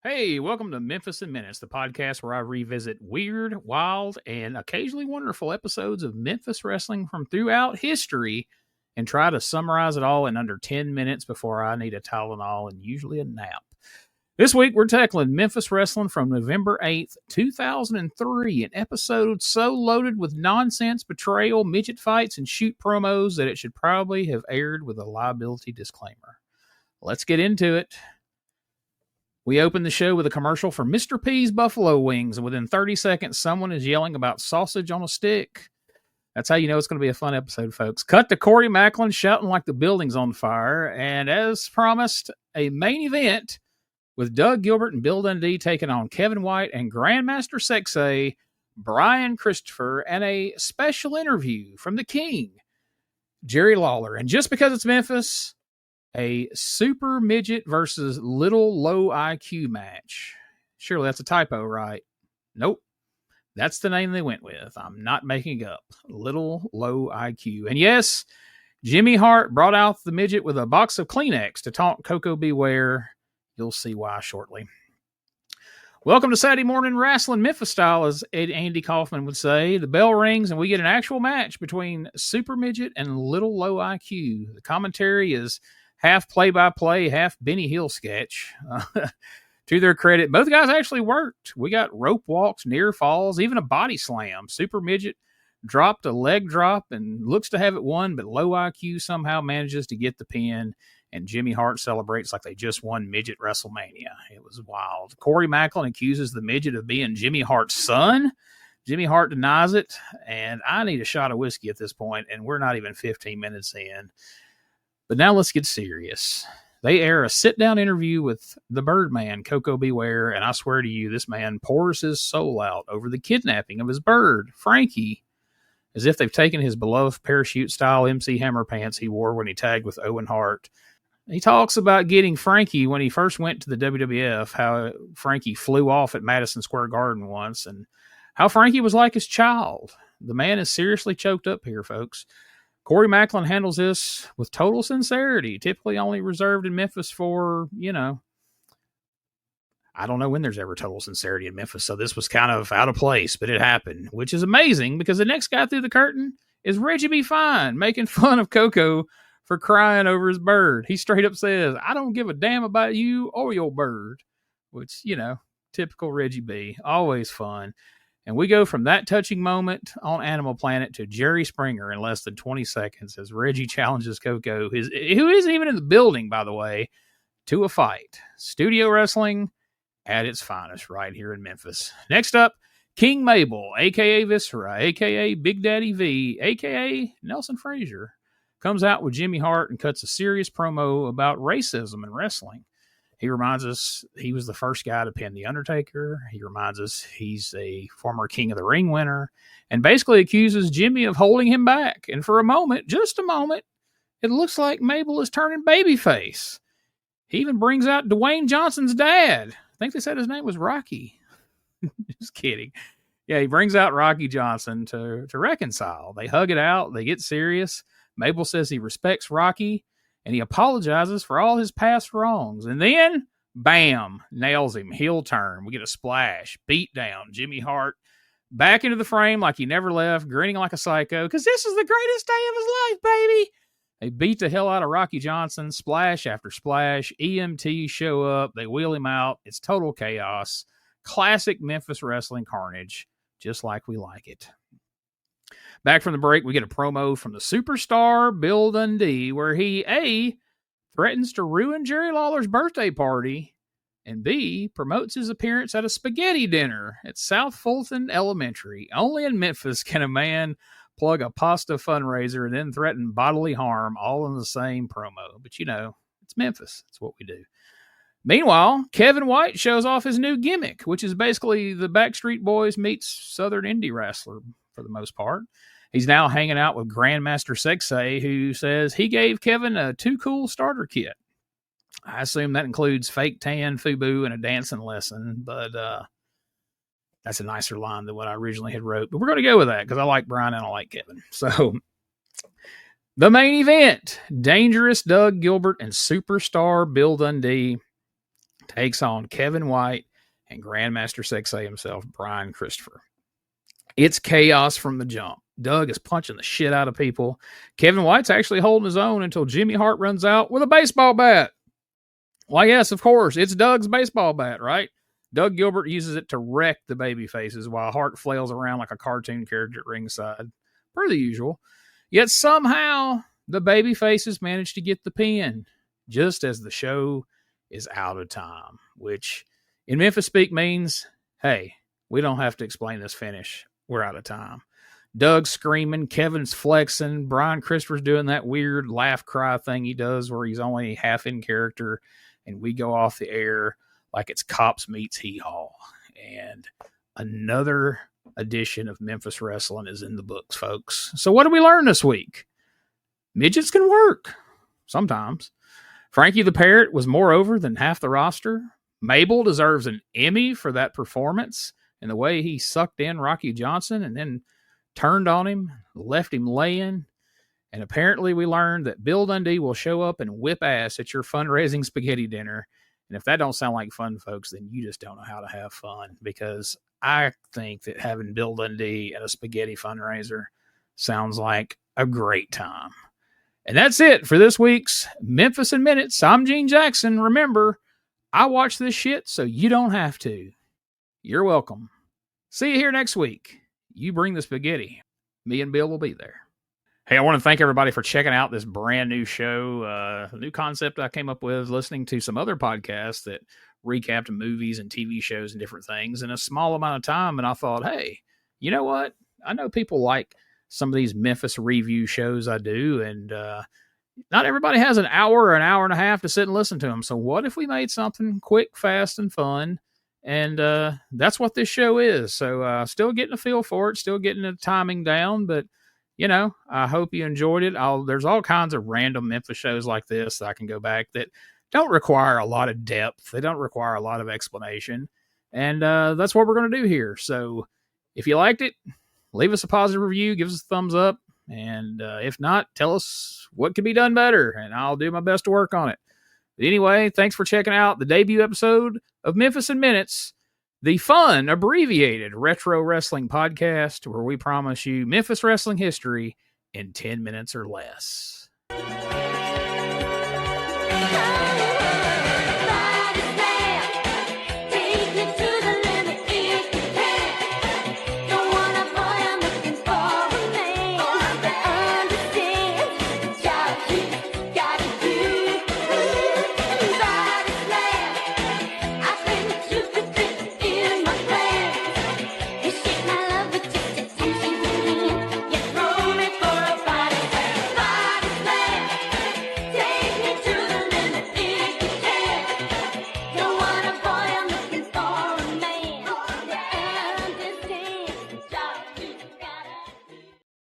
Hey, welcome to Memphis in Minutes, the podcast where I revisit weird, wild, and occasionally wonderful episodes of Memphis wrestling from throughout history and try to summarize it all in under 10 minutes before I need a Tylenol and usually a nap. This week, we're tackling Memphis wrestling from November 8th, 2003, an episode so loaded with nonsense, betrayal, midget fights, and shoot promos that it should probably have aired with a liability disclaimer. Let's get into it. We open the show with a commercial for Mr. P's Buffalo Wings, and within 30 seconds, someone is yelling about sausage on a stick. That's how you know it's going to be a fun episode, folks. Cut to Corey Maclin shouting like the building's on fire, and as promised, a main event with Doug Gilbert and Bill Dundee taking on Kevin White and Grandmaster Sexay, Brian Christopher, and a special interview from the King, Jerry Lawler. And just because it's Memphis, a super midget versus little low IQ match. Surely that's a typo, right? Nope. That's the name they went with. I'm not making it up. Little low IQ. And yes, Jimmy Hart brought out the midget with a box of Kleenex to taunt Coco Beware. You'll see why shortly. Welcome to Saturday Morning Wrestling, Memphis style, as Andy Kaufman would say. The bell rings and we get an actual match between Super Midget and Little Low IQ. The commentary is half play-by-play, half Benny Hill sketch. To their credit, both guys actually worked. We got rope walks, near falls, even a body slam. Super Midget dropped a leg drop and looks to have it won, but Low IQ somehow manages to get the pin, and Jimmy Hart celebrates like they just won Midget WrestleMania. It was wild. Corey Maclin accuses the midget of being Jimmy Hart's son. Jimmy Hart denies it, and I need a shot of whiskey at this point, and we're not even 15 minutes in. But now let's get serious. They air a sit-down interview with the Birdman, Coco Beware, and I swear to you, this man pours his soul out over the kidnapping of his bird, Frankie, as if they've taken his beloved parachute-style MC Hammer pants he wore when he tagged with Owen Hart. He talks about getting Frankie when he first went to the WWF, how Frankie flew off at Madison Square Garden once, and how Frankie was like his child. The man is seriously choked up here, folks. Corey Maclin handles this with total sincerity, typically only reserved in Memphis for, I don't know when there's ever total sincerity in Memphis, so this was kind of out of place, but it happened, which is amazing because the next guy through the curtain is Reggie B. Fine, making fun of Coco for crying over his bird. He straight up says, "I don't give a damn about you or your bird," which, typical Reggie B. Always fun. And we go from that touching moment on Animal Planet to Jerry Springer in less than 20 seconds as Reggie challenges Coco, who isn't even in the building, by the way, to a fight. Studio wrestling at its finest right here in Memphis. Next up, King Mabel, a.k.a. Viscera, a.k.a. Big Daddy V, a.k.a. Nelson Frazier, comes out with Jimmy Hart and cuts a serious promo about racism in wrestling. He reminds us he was the first guy to pin The Undertaker. He reminds us he's a former King of the Ring winner and basically accuses Jimmy of holding him back. And for a moment, just a moment, it looks like Mabel is turning babyface. He even brings out Dwayne Johnson's dad. I think they said his name was Rocky. Just kidding. Yeah, he brings out Rocky Johnson to reconcile. They hug it out. They get serious. Mabel says he respects Rocky, and he apologizes for all his past wrongs. And then, bam, nails him. Heel turn. We get a splash. Beat down. Jimmy Hart back into the frame like he never left, grinning like a psycho, because this is the greatest day of his life, baby. They beat the hell out of Rocky Johnson, splash after splash. EMTs show up. They wheel him out. It's total chaos. Classic Memphis wrestling carnage, just like we like it. Back from the break, we get a promo from the superstar Bill Dundee, where he, A, threatens to ruin Jerry Lawler's birthday party, and B, promotes his appearance at a spaghetti dinner at South Fulton Elementary. Only in Memphis can a man plug a pasta fundraiser and then threaten bodily harm all in the same promo. But it's Memphis. It's what we do. Meanwhile, Kevin White shows off his new gimmick, which is basically the Backstreet Boys meets Southern indie wrestler for the most part. He's now hanging out with Grandmaster Sexay, who says he gave Kevin a Too Cool starter kit. I assume that includes fake tan, FUBU, and a dancing lesson, but that's a nicer line than what I originally had wrote. But we're going to go with that because I like Brian and I like Kevin. So, the main event, Dangerous Doug Gilbert and Superstar Bill Dundee takes on Kevin White and Grandmaster Sexay himself, Brian Christopher. It's chaos from the jump. Doug is punching the shit out of people. Kevin White's actually holding his own until Jimmy Hart runs out with a baseball bat. Why, yes, of course, it's Doug's baseball bat, right? Doug Gilbert uses it to wreck the baby faces while Hart flails around like a cartoon character at ringside, per the usual. Yet somehow the baby faces manage to get the pin, just as the show is out of time, which in Memphis speak means, hey, we don't have to explain this finish. We're out of time. Doug's screaming, Kevin's flexing, Brian Christopher's doing that weird laugh cry thing he does where he's only half in character, and we go off the air like it's Cops meets Hee Haw. And another edition of Memphis Wrestling is in the books, folks. So what did we learn this week? Midgets can work. Sometimes. Frankie the Parrot was more over than half the roster. Mabel deserves an Emmy for that performance and the way he sucked in Rocky Johnson and then turned on him, left him laying. And apparently we learned that Bill Dundee will show up and whip ass at your fundraising spaghetti dinner. And if that don't sound like fun, folks, then you just don't know how to have fun, because I think that having Bill Dundee at a spaghetti fundraiser sounds like a great time. And that's it for this week's Memphis in Minutes. I'm Gene Jackson. Remember, I watch this shit so you don't have to. You're welcome. See you here next week. You bring the spaghetti. Me and Bill will be there. Hey, I want to thank everybody for checking out this brand new show, a new concept I came up with, listening to some other podcasts that recapped movies and TV shows and different things in a small amount of time. And I thought, hey, you know what? I know people like some of these Memphis review shows I do, and not everybody has an hour or an hour and a half to sit and listen to them. So what if we made something quick, fast, and fun? And that's what this show is. So still getting a feel for it, still getting the timing down, but I hope you enjoyed it. There's all kinds of random Memphis shows like this that I can go back that don't require a lot of depth. They don't require a lot of explanation. And that's what we're going to do here. So if you liked it, leave us a positive review, give us a thumbs up. And if not, tell us what could be done better, and I'll do my best to work on it. But anyway, thanks for checking out the debut episode of Memphis in Minutes, the fun, abbreviated retro wrestling podcast where we promise you Memphis wrestling history in 10 minutes or less.